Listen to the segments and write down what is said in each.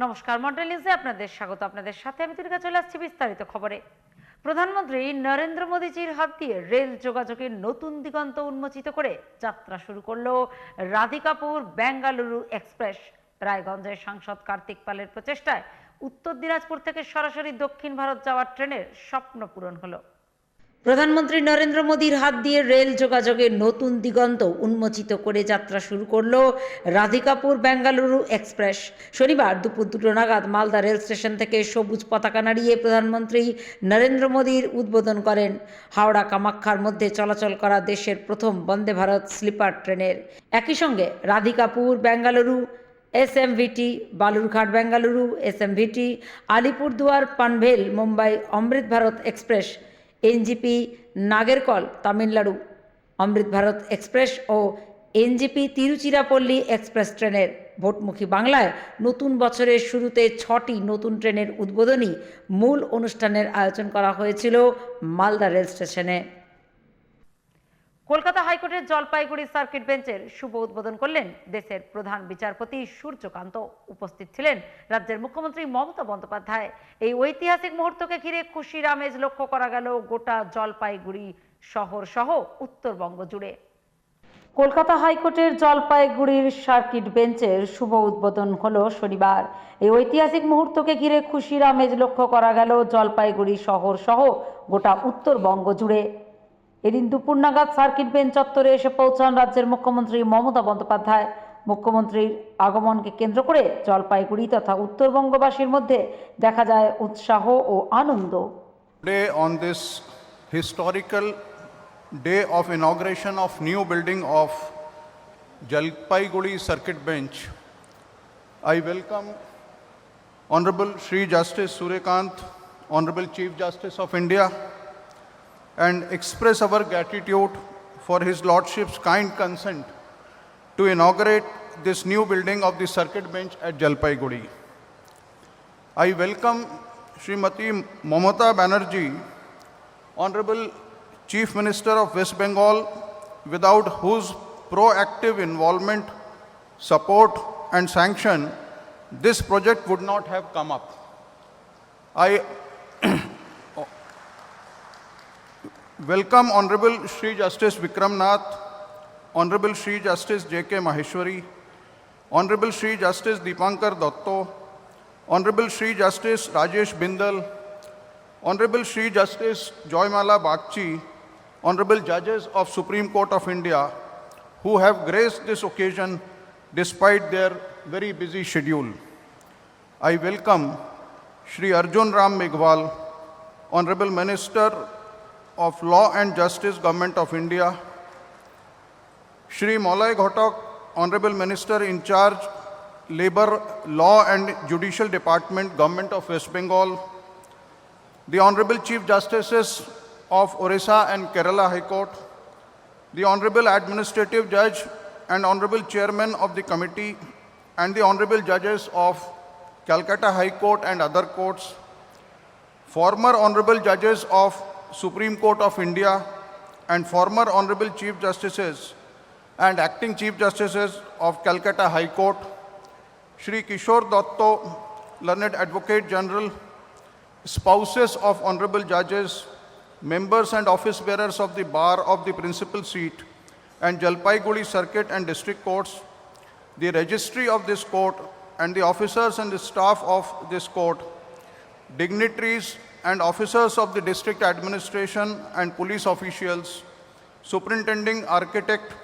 নমস্কার, মডেল নিউজে আপনাদের স্বাগত। আপনাদের সাথে আমি তুলিকা চলে আসছি বিস্তারিত খবরে। প্রধানমন্ত্রী নরেন্দ্র মোদীজির হাত দিয়ে রেল যোগাযোগের নতুন দিগন্ত উন্মোচিত করে যাত্রা শুরু করলো রাধিকাপুর বেঙ্গালুরু এক্সপ্রেস। রায়গঞ্জের সাংসদ কার্তিক পালের প্রচেষ্টায় উত্তর দিনাজপুর থেকে সরাসরি দক্ষিণ ভারত যাওয়ার ট্রেনের স্বপ্ন পূরণ হলো। প্রধানমন্ত্রী নরেন্দ্র মোদীর হাত দিয়ে রেল যোগাযোগের নতুন দিগন্ত উন্মোচিত করে যাত্রা শুরু করল রাধিকাপুর বেঙ্গালুরু এক্সপ্রেস। শনিবার দুপুর 2টো নাগাদ মালদা রেল স্টেশন থেকে সবুজ পতাকা নাড়িয়ে প্রধানমন্ত্রী নরেন্দ্র মোদীর উদ্বোধন করেন হাওড়া কামাখ্যার মধ্যে চলাচল করা দেশের প্রথম বন্দে ভারত স্লিপার ট্রেনের। একই সঙ্গে রাধিকাপুর বেঙ্গালুরু এসএমভিটি, বালুরঘাট বেঙ্গালুরু এসএমভিটি, আলিপুরদুয়ার পানভেল মুম্বাই অমৃত ভারত এক্সপ্রেস, এনজিপি নাগেরকল তামিলনাড়ু অমৃত ভারত এক্সপ্রেস ও এনজিপি তিরুচিরাপল্লী এক্সপ্রেস ট্রেনের ভোটমুখী বাংলায় নতুন বছরের শুরুতে 6টি নতুন ট্রেনের উদ্বোধনী মূল অনুষ্ঠানের আয়োজন করা হয়েছিল মালদা রেল স্টেশনে। কলকাতা হাইকোর্টের জলপাইগুড়ি সার্কিট বেঞ্চের শুভ উদ্বোধন করলেন দেশের প্রধান বিচারপতি সূর্যকান্ত। উপস্থিত ছিলেন রাজ্যের মুখ্যমন্ত্রী মমতা বন্দ্যোপাধ্যায়। এই ঐতিহাসিক মুহূর্তকে ঘিরে খুশির আমেজ লক্ষ্য করা গেল গোটা জলপাইগুড়ি শহর সহ উত্তরবঙ্গ জুড়ে। কলকাতা হাইকোর্টের জলপাইগুড়ির সার্কিট বেঞ্চের শুভ উদ্বোধন হলো শনিবার। এই ঐতিহাসিক মুহূর্তকে ঘিরে খুশির আমেজ লক্ষ্য করা গেল জলপাইগুড়ি শহর সহ গোটা উত্তরবঙ্গ জুড়ে। এদিন দুপুর নাগাদ সার্কিট বেঞ্চ চত্বরে এসে পৌঁছান রাজ্যের মুখ্যমন্ত্রী মমতা বন্দ্যোপাধ্যায়। মুখ্যমন্ত্রীর আগমনকে কেন্দ্র করে জলপাইগুড়ি তথা উত্তরবঙ্গবাসীর মধ্যে দেখা যায় উৎসাহ ও আনন্দ। Today on this historical day of inauguration of new building of Jalpaiguri Circuit Bench, I welcome Honorable Shri Justice Suryakant, Honorable Chief Justice of India, and express our gratitude for His Lordship's kind consent to inaugurate this new building of the Circuit Bench at Jalpaiguri. I welcome Srimati Mamata Banerjee, Honorable Chief Minister of West Bengal, without whose proactive involvement, support and sanction, this project would not have come up. I welcome Honorable Shri Justice Vikram Nath, Honorable Shri Justice J.K. Maheshwari, Honorable Shri Justice Deepankar Dotto, Honorable Shri Justice Rajesh Bindal, Honorable Shri Justice Joymala Bagchi, Honorable Judges of Supreme Court of India, who have graced this occasion despite their very busy schedule. I welcome Shri Arjun Ram Meghwal, Honorable Minister of Law and Justice, Government of India, Shri Maulay Ghotak, Honorable Minister in charge, Labour, Law and Judicial Department, Government of West Bengal, the Honorable Chief Justices of Orissa and Kerala High Court, the Honorable Administrative Judge and Honorable Chairman of the Committee, and the Honorable Judges of Calcutta High Court and other courts, former Honorable Judges of Supreme Court of India and former Honorable Chief Justices and Acting Chief Justices of Calcutta High Court, Shri Kishore Dotto, Learned Advocate General, spouses of Honorable Judges, members and office bearers of the Bar of the Principal Seat and Jalpaiguri Circuit and District Courts, the Registry of this court and the officers and the staff of this court, dignitaries and officers of the district administration and police officials, superintending architect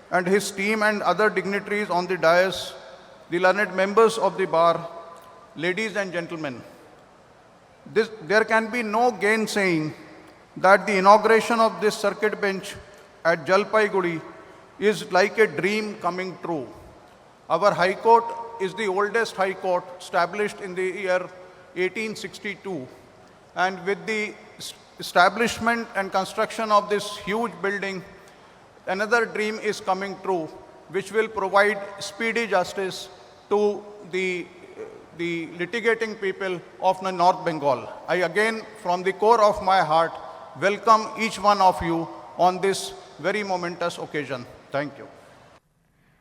and his team and other dignitaries on the dais, the learned members of the bar, ladies and gentlemen. There can be no gainsaying that the inauguration of this circuit bench at Jalpaiguri is like a dream coming true. Our High Court is the oldest High Court established in the year 1862. And with the establishment and construction of this huge building, another dream is coming true, which will provide speedy justice to the litigating people of the North Bengal. I again, from the core of my heart, welcome each one of you on this very momentous occasion. Thank you.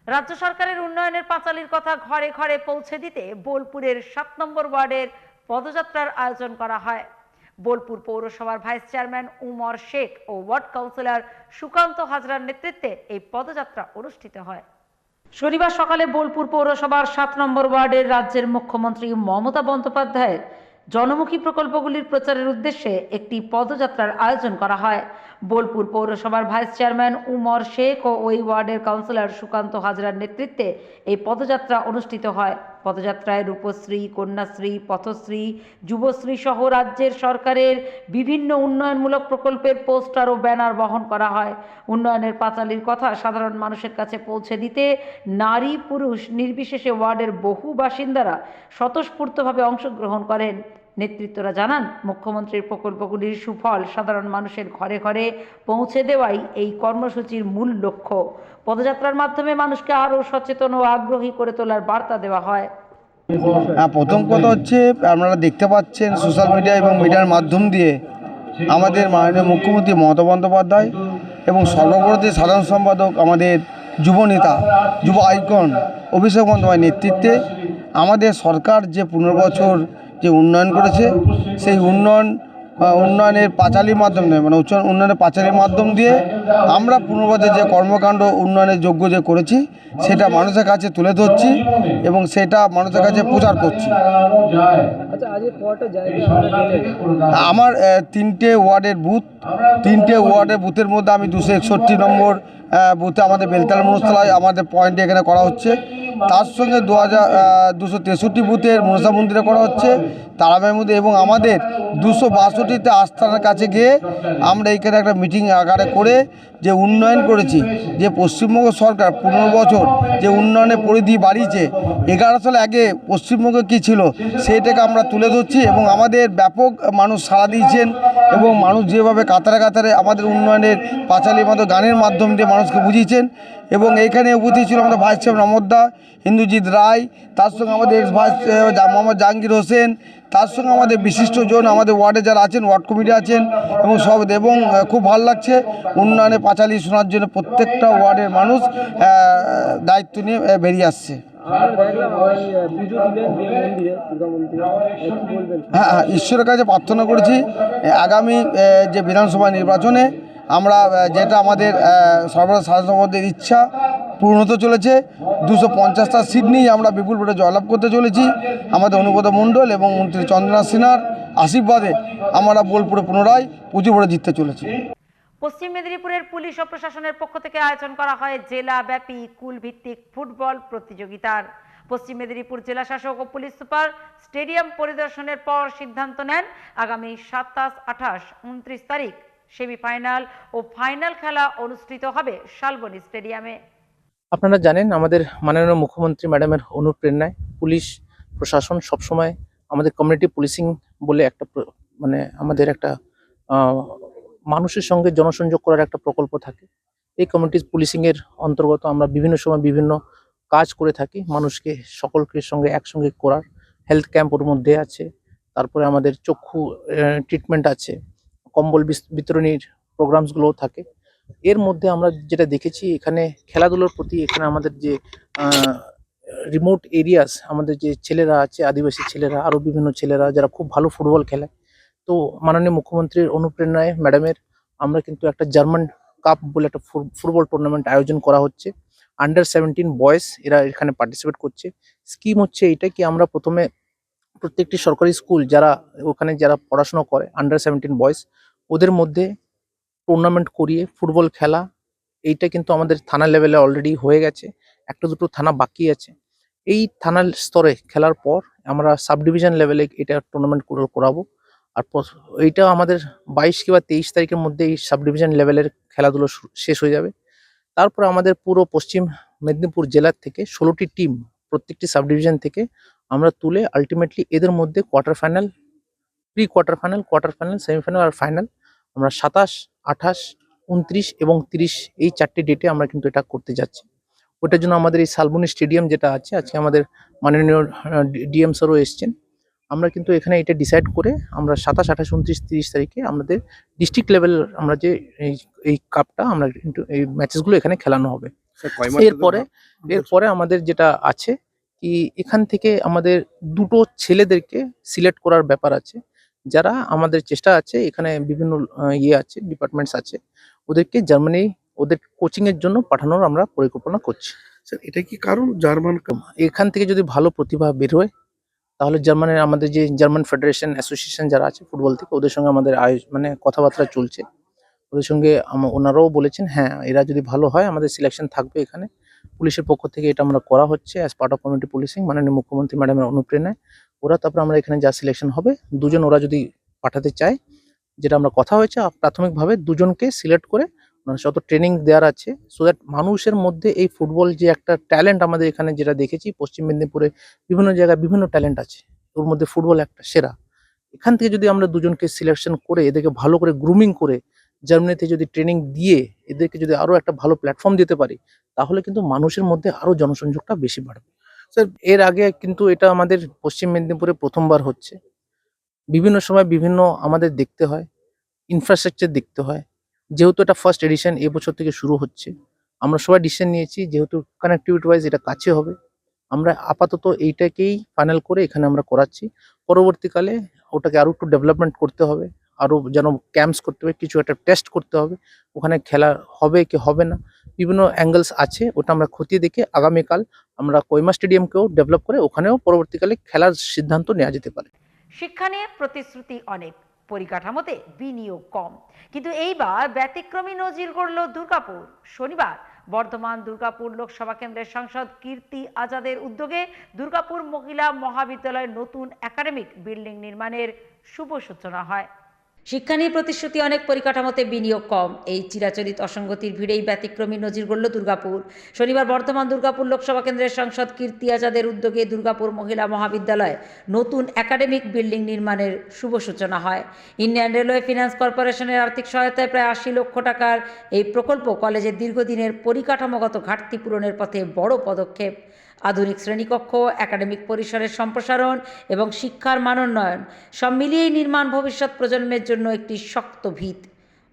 রাজ্য সরকারের উন্নয়নের পাঁচালীর কথা ঘরে ঘরে পৌঁছে দিতে বোলপুরের 7 নম্বর ওয়ার্ডের পদযাত্রার আয়োজন করা হয়। বোলপুর পৌরসভার ভাইস চেয়ারম্যান উমর শেখ ও ওয়ার্ড কাউন্সিলর সুকান্ত হাজরার নেতৃত্বে এই পদযাত্রা অনুষ্ঠিত হয়। শনিবার সকালে বোলপুর পৌরসভার 7 নম্বর ওয়ার্ডের রাজ্যের মুখ্যমন্ত্রী মমতা বন্দ্যোপাধ্যায়ের জনমুখী প্রকল্পগুলির প্রচারের উদ্দেশ্যে একটি পদযাত্রার আয়োজন করা হয়। বোলপুর পৌরসভার ভাইস চেয়ারম্যান উমর শেখ ও ওই ওয়ার্ডের কাউন্সিলর সুকান্ত হাজরার নেতৃত্বে এই পদযাত্রা অনুষ্ঠিত হয়। পদযাত্রায় রূপশ্রী, কন্যাশ্রী, পথশ্রী, যুবশ্রী সহ রাজ্যের সরকারের বিভিন্ন উন্নয়নমূলক প্রকল্পের পোস্টার ও ব্যানার বহন করা হয়। উন্নয়নের পাঁচালীর কথা সাধারণ মানুষের কাছে পৌঁছে দিতে নারী পুরুষ নির্বিশেষে ওয়ার্ডের বহু বাসিন্দারা স্বতঃস্ফূর্তভাবে অংশগ্রহণ করেন। নেতৃত্বরা জানান, মুখ্যমন্ত্রীর প্রকল্পগুলির সুফল সাধারণ মানুষের ঘরে ঘরে পৌঁছে দেওয়াই এই কর্মসূচির মূল লক্ষ্য। পদযাত্রার মাধ্যমে মানুষকে আরও সচেতন ও আগ্রহী করে তোলার বার্তা দেওয়া হয়। প্রথম কথা হচ্ছে, আপনারা দেখতে পাচ্ছেন সোশ্যাল মিডিয়া এবং মিডিয়ার মাধ্যম দিয়ে আমাদের মাননীয় মুখ্যমন্ত্রী মমতা বন্দ্যোপাধ্যায় এবং সর্বভারতীয় সাধারণ সম্পাদক আমাদের যুব নেতা, যুব আইকন অভিষেক বন্দ্যোপাধ্যায়ের নেতৃত্বে আমাদের সরকার যে 15 বছর যে উন্নয়ন করেছে, সেই উন্নয়নের পাঁচালীর মাধ্যম দিয়ে, মানে উন্নয়নের পাঁচালীর মাধ্যম দিয়ে আমরা 15 বছর যে কর্মকাণ্ড উন্নয়নের যোগ্য যে করেছি সেটা মানুষের কাছে তুলে ধরছি এবং সেটা মানুষের কাছে প্রচার করছি। আমার 3টে ওয়ার্ডের বুথ, 3টে ওয়ার্ডের বুথের মধ্যে আমি 261 নম্বর বুথে আমাদের বেলতলা মনস্থালায় আমাদের পয়েন্টে এখানে করা হচ্ছে। তার সঙ্গে 263 বুথের মনসা মন্দিরে করা হচ্ছে তারাবাইয়ের মধ্যে, এবং আমাদের 262তে আস্থানের কাছে গিয়ে আমরা এইখানে একটা মিটিং আকারে করে যে উন্নয়ন করেছি, যে পশ্চিমবঙ্গ সরকার 15 বছর যে উন্নয়নের পরিধি বাড়িয়েছে, 11 সালে আগে পশ্চিমবঙ্গ কী ছিল সেইটাকে আমরা তুলে ধরছি এবং আমাদের ব্যাপক মানুষ সাড়া দিয়েছেন এবং মানুষ যেভাবে কাতারে কাতারে আমাদের উন্নয়নের পাঁচালীর মতো গানের মাধ্যম দিয়ে মানুষকে বুঝিয়েছেন। এবং এইখানে উপস্থিত ছিল আমাদের ভাইস চেয়ারম্যান অমরদা, ইন্দুজিৎ রায়, তার সঙ্গে আমাদের এক্স ভাইস মোহাম্মদ জাহাঙ্গীর হোসেন, তার সঙ্গে আমাদের বিশিষ্টজন আমাদের ওয়ার্ডে যারা আছেন, ওয়ার্ড কমিটি আছেন এবং সব, এবং খুব ভালো লাগছে উন্নয়নে পাঁচালী শোনার জন্য প্রত্যেকটা ওয়ার্ডের মানুষ দায়িত্ব নিয়ে বেরিয়ে আসছে। হ্যাঁ, ঈশ্বরের কাছে প্রার্থনা করেছি আগামী যে বিধানসভা নির্বাচনে আমরা যেটা আমাদের সাধারণ সম্পাদকের ইচ্ছা পূর্ণ হতে চলেছে, 250টা সিট নিয়ে আমরা বিপুল ভোটে জয়লাভ করতে চলেছি। আমাদের অনুব্রত মণ্ডল এবং মন্ত্রী চন্দ্রনাথ সিনহার আশীর্বাদে আমরা বোলপুরে পুনরায় প্রচুর ভোটে জিততে চলেছি। পশ্চিম মেদিনীপুরের পুলিশ ও প্রশাসনের পক্ষ থেকে আয়োজন করা হয় জেলাব্যাপী কুল ভিত্তিক ফুটবল প্রতিযোগিতার। পশ্চিম মেদিনীপুর জেলা শাসক ও পুলিশ সুপার স্টেডিয়াম পরিদর্শনের পর সিদ্ধান্ত নেন আগামী 27, 28, 29 তারিখ সেমিফাইনাল ও ফাইনাল খেলা অনুষ্ঠিত হবে শালবনী স্টেডিয়ামে। আপনারা জানেন, আমাদের মাননীয় মুখ্যমন্ত্রী ম্যাডামের অনুপ্রেরণায় পুলিশ প্রশাসন সবসময় আমাদের কমিউনিটি পুলিশিং বলে একটা মানে আমাদের একটা মানুষের সঙ্গে জনসংযোগ করার একটা প্রকল্প থাকে। এই কমিউনিটি পুলিশিংয়ের অন্তর্গত আমরা বিভিন্ন সময় বিভিন্ন কাজ করে থাকি, মানুষকে সকলকে সঙ্গে একসঙ্গে করার। হেলথ ক্যাম্প ওর মধ্যে আছে, তারপরে আমাদের চক্ষু ট্রিটমেন্ট আছে, কম্বল বিতরণীর প্রোগ্রামসগুলোও থাকে। এর মধ্যে আমরা যেটা দেখেছি, এখানে খেলাধুলার প্রতি এখানে আমাদের যে রিমোট এরিয়াস, আমাদের যে ছেলেরা আছে, আদিবাসী ছেলেরা, আরও বিভিন্ন ছেলেরা যারা খুব ভালো ফুটবল খেলে, তো মাননীয় মুখ্যমন্ত্রীর অনুপ্রেরণায় ম্যাডামের আমরা কিন্তু একটা জার্মান কাপ বলে একটা ফুটবল টুর্নামেন্ট আয়োজন করা হচ্ছে। আন্ডার 17 বয়েজ এরা এখানে পার্টিসিপেট করছে। স্কিম হচ্ছে এইটা কি, আমরা প্রথমে প্রত্যেকটি সরকারি স্কুল যারা ওখানে যারা পড়াশোনা করে আন্ডার 17 বয়েজ, ওদের মধ্যে টুর্নামেন্ট করিয়ে ফুটবল খেলা, এইটা কিন্তু আমাদের থানা লেভেলে অলরেডি হয়ে গেছে, একটা দুটো থানা বাকি আছে। এই থানা স্তরে খেলার পর আমরা সাব ডিভিশন লেভেলে এটা টুর্নামেন্ট করাবো। আর এইটা আমাদের 22 কিংবা 23 তারিখের মধ্যে এই সাব ডিভিশন লেভেলের খেলাধুলো শেষ হয়ে যাবে। তারপরে আমাদের পুরো পশ্চিম মেদিনীপুর জেলার থেকে 16টি টিম প্রত্যেকটি সাব ডিভিশন থেকে আমরা তুলে আলটিমেটলি এদের মধ্যে quarter final, pre quarter final, quarter final, semifinal আর ফাইনাল আমরা 27, 28, 29 এবং 30 এই 4টে ডেটে আমরা কিন্তু এটা করতে যাচ্ছি। ওটার জন্য আমাদের এই শালবনী স্টেডিয়াম যেটা আছে, আজকে আমাদের মাননীয় ডিএম স্যারও এসছেন। আমরা কিন্তু এখানে এটা ডিসাইড করে আমরা 27, 28, 29, 30 তারিখে আমাদের ডিস্ট্রিক্ট লেভেল আমরা যে এই কাপটা আমরা কিন্তু এই ম্যাচেসগুলো এখানে খেলানো হবে। এরপরে আমাদের যেটা আছে কি এখান থেকে আমাদের দুটো ছেলেদেরকে সিলেক্ট করার ব্যাপার আছে, যারা আমাদের চেষ্টা আছে এখানে বিভিন্ন ইয়ে আছে, ডিপার্টমেন্টস আছে, ওদেরকে জার্মানি ওদের কোচিং এর জন্য পাঠানোর আমরা পরিকল্পনা করছি। স্যার এটা কি কারণ জার্মান এখান থেকে যদি ভালো প্রতিভা বের হয় তাহলে জার্মানের আমাদের যে জার্মান ফেডারেশন অ্যাসোসিয়েশন যারা আছে ফুটবল থেকে, ওদের সঙ্গে আমাদের মানে কথাবার্তা চলছে, ওদের সঙ্গে ওনারাও বলেছেন হ্যাঁ এরা যদি ভালো হয় আমাদের সিলেকশন থাকবে এখানে। পুলিশের পক্ষ থেকে এটা আমরা করা হচ্ছে as part of community policing, মাননীয় মুখ্যমন্ত্রী ম্যাডামের অনুপ্রেরণায় ওরা, তারপর আমরা এখানে যা সিলেকশন হবে দুজন ওরা যদি পাঠাতে চায়, যেটা আমরা কথা হয়েছে প্রাথমিকভাবে দুজনকে সিলেক্ট করে যত ট্রেনিং দেওয়ার আছে, সো দ্যাট মানুষের মধ্যে এই ফুটবল যে একটা ট্যালেন্ট আমাদের এখানে যেটা দেখেছি পশ্চিম মেদিনীপুরে বিভিন্ন জায়গায় বিভিন্ন ট্যালেন্ট আছে, ওর মধ্যে ফুটবল একটা সেরা। এখান থেকে যদি আমরা দুজনকে সিলেকশন করে এদেরকে ভালো করে গ্রুমিং করে জার্মানিতে যদি ট্রেনিং দিয়ে এদেরকে যদি আরো একটা ভালো প্ল্যাটফর্ম দিতে পারি, তাহলে কিন্তু মানুষের মধ্যে আরো জনসংযোগটা বেশি বাড়বে। স্যার এর আগে কিন্তু এটা আমাদের পশ্চিম মেদিনীপুরে প্রথমবার হচ্ছে। বিভিন্ন সময় বিভিন্ন আমাদের দেখতে হয়, ইনফ্রাস্ট্রাকচার দেখতে হয়, যেহেতু এটা ফার্স্ট এডিশন এবছর থেকে শুরু হচ্ছে, আমরা সবাই ডিসিশন নিয়েছি যেহেতু কানেক্টিভিটি ওয়াইজ এটা কাছে হবে, আমরা আপাতত এইটাকেই ফাইনাল করে এখানে আমরা করাচ্ছি। পরবর্তীকালে ওটাকে আরো একটু ডেভেলপমেন্ট করতে হবে, আরো যেন ক্যাম্পস করতে হবে, কিছু একটা টেস্ট করতে হবে, ওখানে খেলা হবে কি হবে না বিভিন্ন অ্যাঙ্গেলস আছে, ওটা আমরা খতিয়ে দেখে আগামীকাল আমরা কইমা স্টেডিয়ামকেও ডেভেলপ করে ওখানেও পরবর্তীকালে খেলার সিদ্ধান্ত নেওয়া যেতে পারে। শিক্ষা নিয়ে প্রতিশ্রুতি অনেক, পরিকাঠামোতে বিনিয়োগ কম, কিন্তু এইবার ব্যতিক্রমী নজির গড়ল দুর্গাপুর। শনিবার বর্ধমান দুর্গাপুর লোকসভা কেন্দ্রের সাংসদ কীর্তি আজাদের উদ্যোগে দুর্গাপুর মহিলা মহাবিদ্যালয়ের নতুন একাডেমিক বিল্ডিং নির্মাণের শুভ সূচনা হয়। শিক্ষা নিয়ে প্রতিশ্রুতি অনেক, পরিকাঠামোতে বিনিয়োগ কম, এই চিরাচরিত অসঙ্গতির ভিড়েই ব্যতিক্রমী নজির গড়ল দুর্গাপুর। শনিবার বর্ধমান দুর্গাপুর লোকসভা কেন্দ্রের সাংসদ কীর্তি আজাদের উদ্যোগে দুর্গাপুর মহিলা মহাবিদ্যালয়ে নতুন একাডেমিক বিল্ডিং নির্মাণের শুভ সূচনা হয়। ইন্ডিয়ান রেলওয়ে ফিন্যান্স কর্পোরেশনের আর্থিক সহায়তায় প্রায় ৮০ লক্ষ টাকার এই প্রকল্প কলেজের দীর্ঘদিনের পরিকাঠামোগত ঘাটতি পূরণের পথে বড় পদক্ষেপ। আধুনিক শ্রেণীকক্ষ, একাডেমিক পরিসরের সম্প্রসারণ এবং শিক্ষার মানোন্নয়ন সব মিলিয়েই নির্মাণ ভবিষ্যৎ প্রজন্মের জন্য একটি শক্ত ভিত।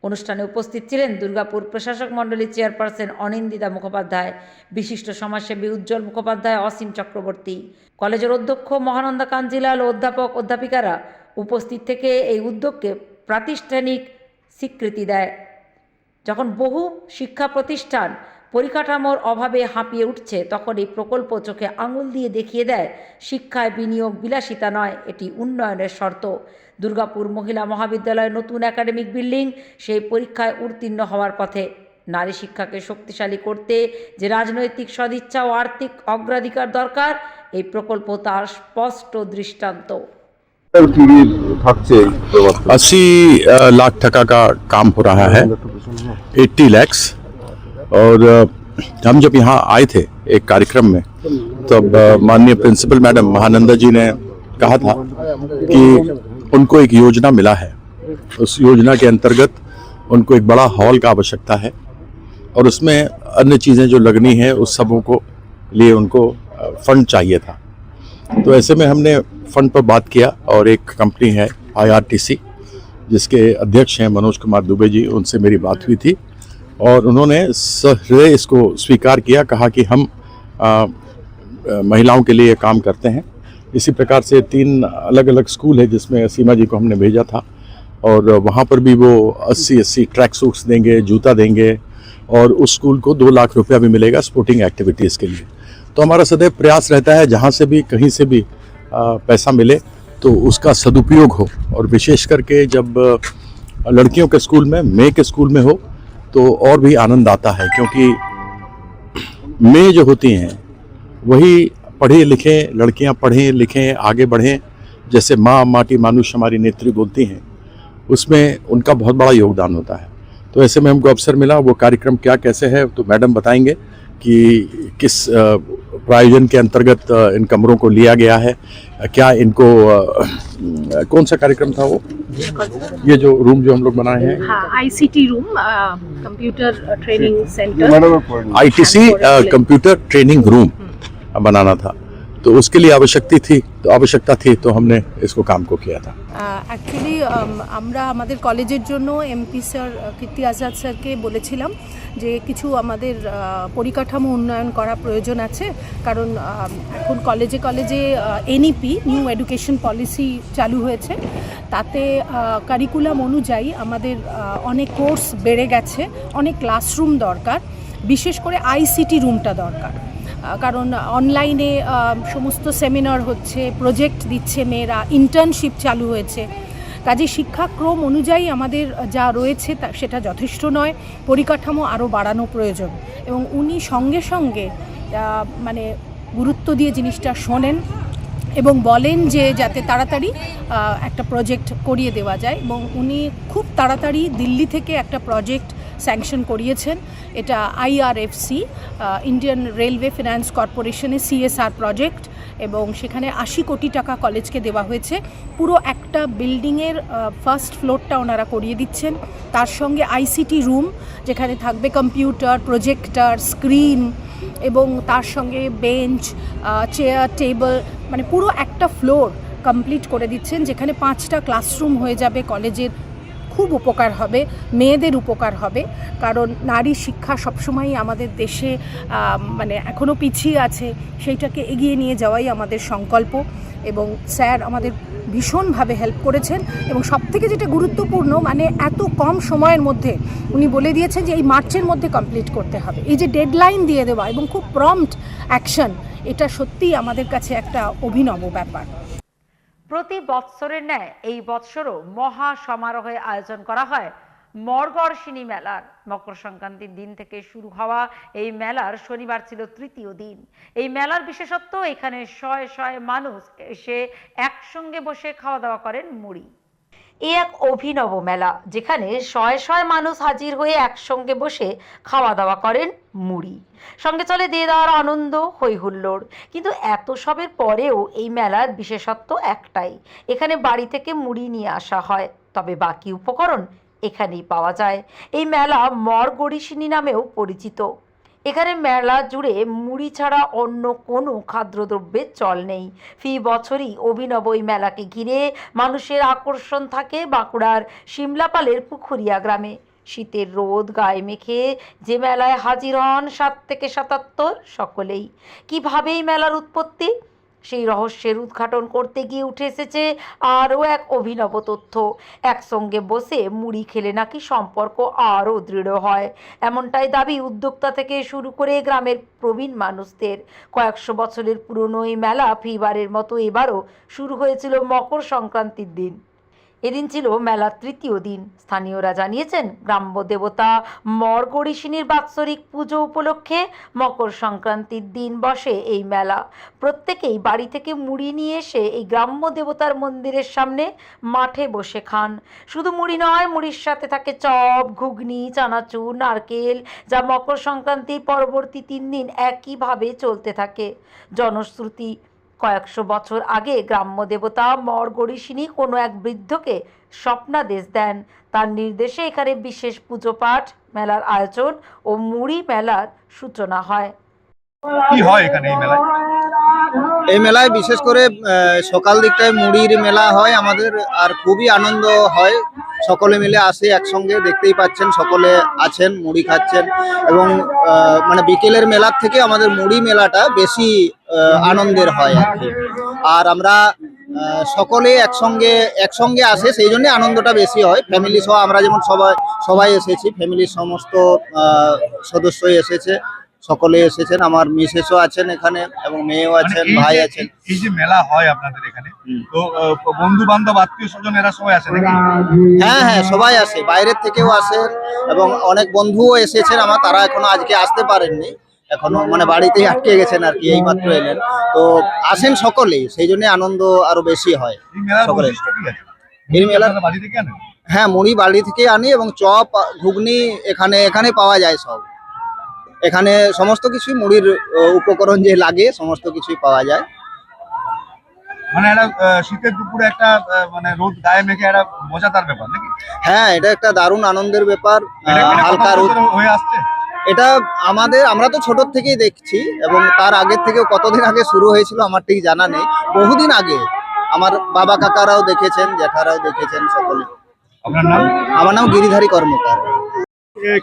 অনুষ্ঠানে উপস্থিত ছিলেন দুর্গাপুর প্রশাসক মণ্ডলীর চেয়ারপারসন অনিন্দিতা মুখোপাধ্যায়, বিশিষ্ট সমাজসেবী উজ্জ্বল মুখোপাধ্যায়, অসীম চক্রবর্তী, কলেজের অধ্যক্ষ মহানন্দা কাঞ্জিলাল ও অধ্যাপক অধ্যাপিকারা উপস্থিত থেকে এই উদ্যোগকে প্রাতিষ্ঠানিক স্বীকৃতি দেয়। যখন বহু শিক্ষা প্রতিষ্ঠান পরিকাঠামোর অভাবে হাঁপিয়ে উঠছে, তখন এই প্রকল্প চোখে আঙুল দিয়ে দেখিয়ে দেয় শিক্ষায় বিনিয়োগ বিলাসিতা নয়, এটি উন্নয়নের শর্ত। দুর্গাপুর মহিলা মহাবিদ্যালয়ের নতুন একাডেমিক বিল্ডিং সেই পরীক্ষায় উত্তীর্ণ হওয়ার পথে। নারী শিক্ষাকে শক্তিশালী করতে যে রাজনৈতিক সদিচ্ছা ও আর্থিক অগ্রাধিকার দরকার, এই প্রকল্প তার স্পষ্ট দৃষ্টান্ত। 80 लाख टका का काम हो रहा है, 80 लाख। और हम जब यहाँ आए थे एक कार्यक्रम में, तब माननीय प्रिंसिपल मैडम महानंदा जी ने कहा था कि उनको एक योजना मिला है, उस योजना के अंतर्गत उनको एक बड़ा हॉल का आवश्यकता है और उसमें अन्य चीज़ें जो लगनी है उस सबों को लिए उनको फंड चाहिए था। तो ऐसे में हमने फंड पर बात किया और एक कंपनी है IRTC जिसके अध्यक्ष हैं मनोज कुमार दुबे जी, उनसे मेरी बात हुई थी और उन्होंने सहृदय इसको स्वीकार किया, कहा कि हम महिलाओं के लिए काम करते हैं। इसी प्रकार से 3 अलग अलग स्कूल है जिसमें सीमा जी को हमने भेजा था और वहाँ पर भी वो 80 ट्रैक सूट्स देंगे, जूता देंगे और उस स्कूल को 2 लाख रुपया भी मिलेगा स्पोर्टिंग एक्टिविटीज़ के लिए। तो हमारा सदैव प्रयास रहता है जहाँ से भी कहीं से भी पैसा मिले तो उसका सदुपयोग हो, और विशेष करके जब लड़कियों के स्कूल में, मेय के स्कूल में हो तो और भी आनंद आता है, क्योंकि मेय जो होती हैं वही पढ़े लिखे लड़कियां पढ़ें लिखें आगे बढ़ें, जैसे माँ माटी मानुष हमारी नेत्री बोलती हैं, उसमें उनका बहुत बड़ा योगदान होता है। तो ऐसे में हमको अवसर मिला, वो कार्यक्रम क्या कैसे है तो मैडम बताएंगे कि किस प्रायोजन के अंतर्गत इन कमरों को लिया गया है, क्या इनको कौन सा कार्यक्रम था वो, ये जो रूम जो हम लोग बनाए हैं, हाँ, ICT room, computer training centre, ITC computer training room बनाना था। तो उसके लिए आवश्यकता थी तो हमने इसको काम को किया था। অ্যাকচুয়ালি আমরা আমাদের কলেজের জন্য এমপি স্যার কীর্তি আজাদ স্যারকে বলেছিলাম যে কিছু আমাদের পরিকাঠামো উন্নয়ন করা প্রয়োজন আছে, কারণ এখন কলেজে কলেজে এনইপি নিউ এডুকেশন পলিসি চালু হয়েছে। তাতে কারিকুলাম অনুযায়ী আমাদের অনেক কোর্স বেড়ে গেছে, অনেক ক্লাসরুম দরকার, বিশেষ করে আইসিটি রুমটা দরকার। কারণ অনলাইনে সমস্ত সেমিনার হচ্ছে, প্রজেক্ট দিচ্ছে মেয়েরা, ইন্টার্নশিপ চালু হয়েছে। কাজে শিক্ষাক্রম অনুযায়ী আমাদের যা রয়েছে সেটা যথেষ্ট নয়, পরিকাঠামো আরও বাড়ানো প্রয়োজন। এবং উনি সঙ্গে সঙ্গে মানে গুরুত্ব দিয়ে জিনিসটা শোনেন এবং বলেন যে যাতে তাড়াতাড়ি একটা প্রজেক্ট করিয়ে দেওয়া যায়, এবং উনি খুব তাড়াতাড়ি দিল্লি থেকে একটা প্রজেক্ট স্যাংশন করিয়েছেন। এটা আইআরএফসি, ইন্ডিয়ান রেলওয়ে ফিনান্স কর্পোরেশনের সিএসআর প্রজেক্ট, এবং সেখানে 80 কোটি টাকা কলেজকে দেওয়া হয়েছে। পুরো একটা বিল্ডিংয়ের ফার্স্ট ফ্লোরটা ওনারা করিয়ে দিচ্ছেন, তার সঙ্গে আইসিটি রুম যেখানে থাকবে কম্পিউটার, প্রজেক্টর, স্ক্রিন, এবং তার সঙ্গে বেঞ্চ, চেয়ার, টেবিল, মানে পুরো একটা ফ্লোর কমপ্লিট করে দিচ্ছেন, যেখানে 5টা ক্লাসরুম হয়ে যাবে। কলেজের খুব উপকার হবে, মেয়েদের উপকার হবে, কারণ নারী শিক্ষা সবসময়ই আমাদের দেশে মানে এখনও পিছিয়ে আছে, সেইটাকে এগিয়ে নিয়ে যাওয়াই আমাদের সংকল্প। এবং স্যার আমাদের ভীষণভাবে হেল্প করেছেন, এবং সবথেকে যেটা গুরুত্বপূর্ণ, মানে এত কম সময়ের মধ্যে উনি বলে দিয়েছেন যে এই মার্চের মধ্যে কমপ্লিট করতে হবে। এই যে ডেডলাইন দিয়ে দেওয়া এবং খুব প্রম্পট অ্যাকশন, এটা সত্যিই আমাদের কাছে একটা অভিনব ব্যাপার। প্রতি বৎসরের ন্যায় এই বৎসরও মহা সমারোহে আয়োজন করা হয় মরগড়শিনী মেলার। মকর সংক্রান্তির দিন থেকে শুরু হওয়া এই মেলার শনিবার ছিল তৃতীয় দিন। এই মেলার বিশেষত্ব, এখানে শয়ে শয়ে মানুষ এসে একসঙ্গে বসে খাওয়া দাওয়া করেন মুড়ি। এই এক অভিনব মেলা, যেখানে শয়ে শয়ে মানুষ হাজির হয়ে একসঙ্গে বসে খাওয়া দাওয়া করেন মুড়ি। সঙ্গে চলে দেদার আনন্দ, হই হুল্লোড়। কিন্তু এত সবের পরেও এই মেলার বিশেষত্ব একটাই, এখানে বাড়ি থেকে মুড়ি নিয়ে আসা হয়, তবে বাকি উপকরণ এখানেই পাওয়া যায়। এই মেলা মরগড়শিনী নামেও পরিচিত। এখানে মেলা জুড়ে মুড়ি ছাড়া অন্য কোনো খাদ্যদ্রব্যের চল নেই। ফি বছরই অভিনব এই মেলাকে ঘিরে মানুষের আকর্ষণ থাকে বাঁকুড়ার শিমলাপালের পুখুরিয়া গ্রামে। শীতের রোদ গায়ে মেখে যে মেলায় হাজির হন 7 থেকে 77 সকলেই। কিভাবে এই মেলার উৎপত্তি, সেই রহস্যের উদ্ঘাটন করতে গিয়ে উঠে এসেছে আরও এক অভিনব তথ্য। একসঙ্গে বসে মুড়ি খেলে নাকি সম্পর্ক আরও দৃঢ় হয়, এমনটাই দাবি উদ্যোক্তা থেকে শুরু করে গ্রামের প্রবীণ মানুষদের। কয়েকশো বছরের পুরনো এই মেলা ফিবারের মতো এবারও শুরু হয়েছিল মকর সংক্রান্তির দিন। এদিন ছিল মেলার তৃতীয় দিন। স্থানীয়রা জানিয়েছেন, গ্রাম্য দেবতা মরগড়শিনীর বাৎসরিক পুজো উপলক্ষে মকর সংক্রান্তির দিন বসে এই মেলা। প্রত্যেকেই বাড়ি থেকে মুড়ি নিয়ে এসে এই গ্রাম্য দেবতার মন্দিরের সামনে মাঠে বসে খান। শুধু মুড়ি নয়, মুড়ির সাথে থাকে চপ, ঘুগনি, চানাচুর, নারকেল, যা মকর সংক্রান্তির পরবর্তী 3 দিন একইভাবে চলতে থাকে। জনশ্রুতি, কয়েকশো বছর আগে গ্রাম্য দেবতা মরগড়শিনী কোনো এক বৃদ্ধকে স্বপ্নাদেশ দেন। তার নির্দেশে এখানে বিশেষ পুজো পাঠ, মেলার আয়োজন ও মুড়ি মেলার সূচনা হয়। কি হয় এখানে এই মেলায়? এই মেলায় বিশেষ করে সকাল দিকটায় মুড়ির মেলা হয় আমাদের, আর খুবই আনন্দ হয়। সকলে মিলে আসে একসঙ্গে, দেখতেই পাচ্ছেন সকলে আছেন, মুড়ি খাচ্ছেন, এবং মানে বিকেলের মেলার থেকে আমাদের মুড়ি মেলাটা বেশি আনন্দের হয় আর কি। আর আমরা সকলে একসঙ্গে আসে, সেই জন্য আনন্দটা বেশি হয়। ফ্যামিলি সহ আমরা যেমন সবাই এসেছি, ফ্যামিলির সমস্ত সদস্যই এসেছে, সকলে এসেছেন। আমার মিসেসও আছেন এখানে, এবং মেয়েও আছেন, ভাই আছেন। এই যে মেলা হয় আপনাদের এখানে, তো বন্ধু বান্ধব, আত্মীয় স্বজন এরা সবাই আসে নাকি? হ্যাঁ, সবাই আসে, বাইরের থেকেও আসেন, এবং অনেক বন্ধুও এসেছেন আমার, তারা এখনো আজকে আসতে পারেননি, এখনো মানে বাড়িতেই আটকে গেছেন আর কি, এইমাত্র এলেন। তো আসেন সকলেই, সেই জন্য আনন্দ আরো বেশি হয় সকলে। এই মেলার বাড়ি থেকে আনেন? হ্যাঁ, মুড়ি বাড়ি থেকে আনি, এবং চপ, ঘুগনি এখানে পাওয়া যায় সব। এখানে সমস্ত কিছু মুড়ির উপকরণ যে লাগে সমস্ত কিছুই পাওয়া যায়। মানে একটা শীতের দুপুরে একটা মানে রোদ গায়ে মেখে একটা মজাদার ব্যাপার নাকি? হ্যাঁ, এটা একটা দারুণ আনন্দের ব্যাপার। এটা হালকা রোদ হয়ে আসছে। এটা আমরা তো ছোট থেকেই দেখছি, এবং তার আগের থেকেও কতদিন আগে শুরু হয়েছিল আমার ঠিক জানা নেই। বহুদিন আগে আমার বাবা কাকারাও দেখেছেন, জ্যাঠারাও দেখেছেন, সকলে। আপনার নাম? আমার নাম গিরিধারী কর্মকার।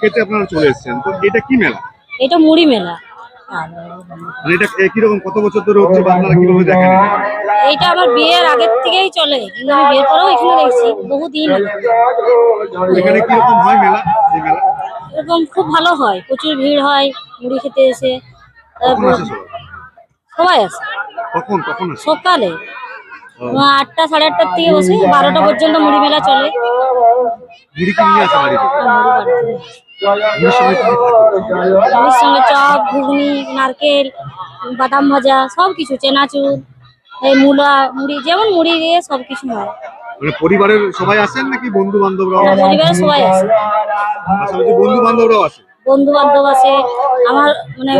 ক্ষেত্রে আপনারা চলে এসেছেন, তো এটা কি মেলা? এটা মুড়ি মেলা। মানে এটা কিরকম, কত বছর ধরে হচ্ছে বা আপনারা কিভাবে দেখেন এটা? এইটা আমার বিয়ের আগের থেকেই চলে, কিন্তু আমি বিয়ের পরেও এখানে দেখছি বহুদিন আগে। এখানে কিরকম হয় মেলা, এই মেলা? এরকম খুব ভালো হয়, প্রচুর ভিড় হয় মুড়ি খেতে এসে। কখন আসে সবাই? সবাই আসে কখন কখন আসে? সকালে 8টা সাড়ে 8টার থেকে বসে 12টা পর্যন্ত মুড়ি মেলা চলে। মুড়ি কি নিয়ে আসে বাড়িতে? মুড়ির সঙ্গে কি কি থাকে? মুড়ির সঙ্গে চপ, ঘুগনি, নারকেল, বাদাম ভাজা, সব কিছু, চেনাচুর, এই মূলা, মুড়ি, যেমন মুড়ি দিয়ে সব কিছু হয়। মানে পরিবারের সবাই আসেন নাকি বন্ধু বান্ধবরাও? পরিবারের সবাই আসে, পাশাপাশি বন্ধু বান্ধবরাও আসে? বন্ধু বান্ধব আসে, আমার মানে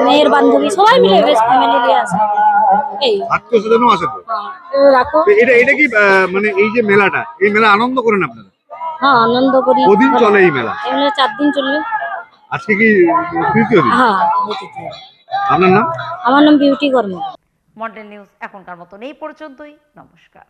মেয়ের বান্ধবী, সবাই মিলে বেশ ফ্যামিলি নিয়ে আসে। এই আত্মীয় স্বজনও আসে তো? রাখো। তো এটা কি মানে এই যে মেলাটা, এই মেলা আনন্দ করেন আপনারা? হ্যাঁ, আনন্দ করি। কদিন চলে এই মেলা? এই মেলা 4 দিন চলবে। আজকে কি তৃতীয় দিন? হ্যাঁ। আপনার নাম? আমার নাম বিউটি কর্মকার। মডেল নিউজ এখনকার মতন এই পর্যন্তই। নমস্কার।